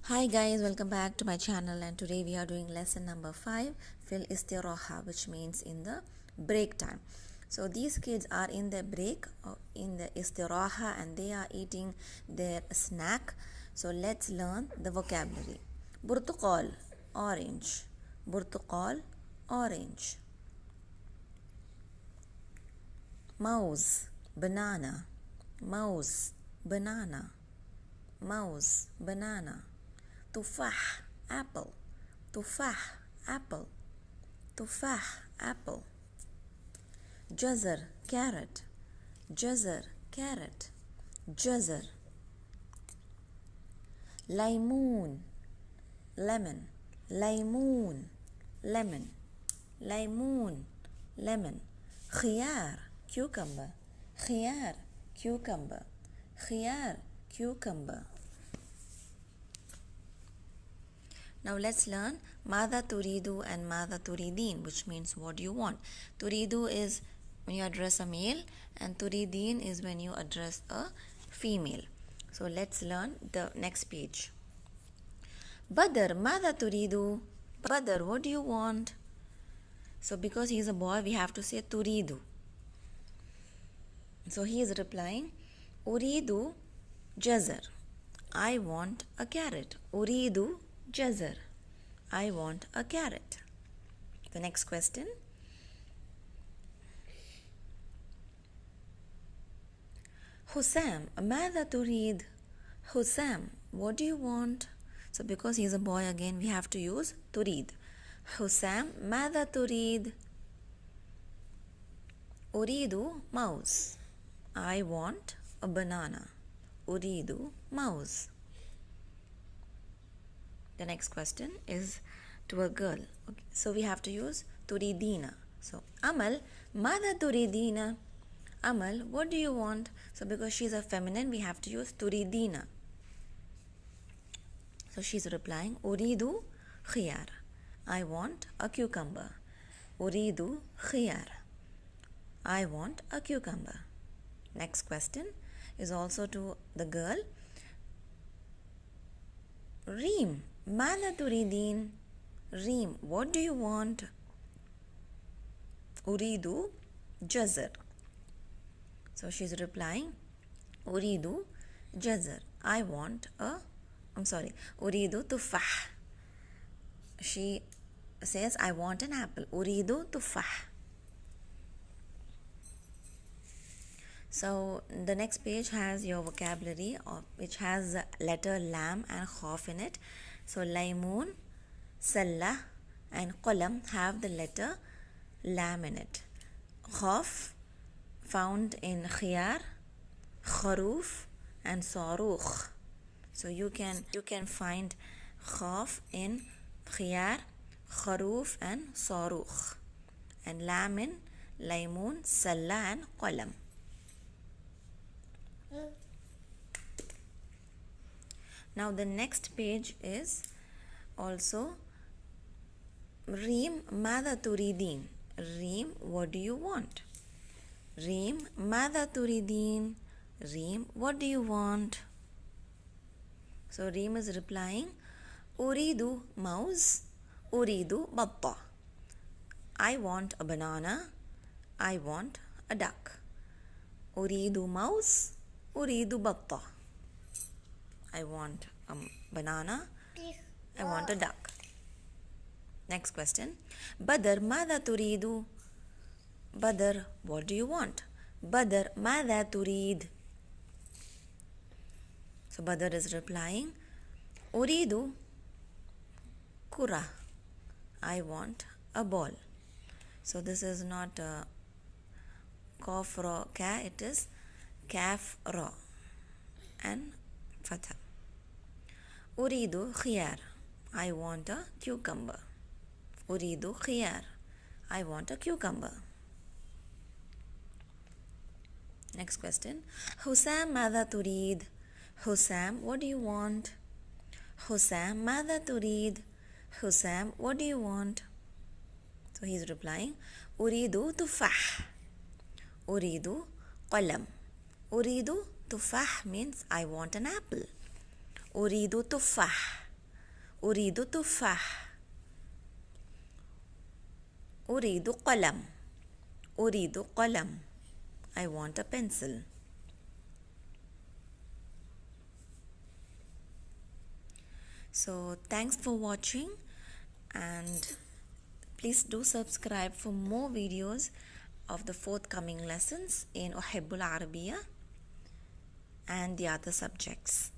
Hi guys, welcome back to my channel, and today we are doing lesson number 5, الاستراحة, which means in the break time. So these kids are in the break, in the istiraha, and they are eating their snack. So let's learn the vocabulary. برتقال, orange. برتقال, orange. موز, banana. موز, banana. موز, banana. تفاح, apple. تفاح, apple. تفاح, apple. جزر, carrot. جزر, carrot. جزر. ليمون, lemon. ليمون, lemon. ليمون, lemon. خيار, cucumber. خيار, cucumber. خيار, cucumber. Now let's learn ماذا تريد and ماذا تريدين, which means what do you want. تريد is when you address a male, and تريدين is when you address a female. So let's learn the next page. بدر ماذا تريد? بدر, what do you want? So because he is a boy, we have to say تريد. So he is replying أريد جزر. I want a carrot. أريد جزر. I want a carrot. The next question. حسام ماذا تريد? حسام, what do you want? So because he is a boy, again we have to use تريد. حسام ماذا تريد? أريد موز. I want a banana. أريد موز. The next question is to a girl. Okay. So we have to use تريدين. So Amal ماذا تريدين? Amal, what do you want? So because she's a feminine, we have to use تريدين. So she's replying أريد خيار. I want a cucumber. أريد خيار. I want a cucumber. Next question is also to the girl. ريم ماذا تريدين? ريم, what do you want? أريد جزر. So she's replying أريد جزر. I want أريد تفاح. She says I want an apple. أريد تفاح. So the next page has your vocabulary, which has the letter lam and khaf in it. So laymoon, sallah and qalam have the letter lam in it. Khaf found in khiyar, kharoof and sarukh. So you can find khaf in khiyar, kharoof and sarukh, and lam in laymoon, sallah and qalam. Now the next page is also Reem ماذا تريدين? Reem, what do you want? Reem ماذا تريدين? Reem, what do you want? So Reem is replying أريد موز. أريد بطة. I want a banana. I want a duck. أريد موز. أريد بطة. I want a banana. I want a duck. Next question. بدر ماذا تريد? بدر, what do you want? بدر ماذا تريد? So Badr is replying أريد كرة. I want a ball. So this is not a Qaf Ra Ka, it is Kaf Ra and Fatha. أريد خيار. I want a cucumber. أريد خيار. I want a cucumber. Next question. حسام ماذا تريد? حسام, what do you want? حسام ماذا تريد? حسام, what do you want? So he's replying أريد تفاح. أريد قلم. أريد تفاح means I want an apple. أريد تفاح. أريد تفاح. أريد قلم. أريد قلم. I want a pencil. So thanks for watching, and please do subscribe for more videos of the forthcoming lessons in أحب العربية and the other subjects.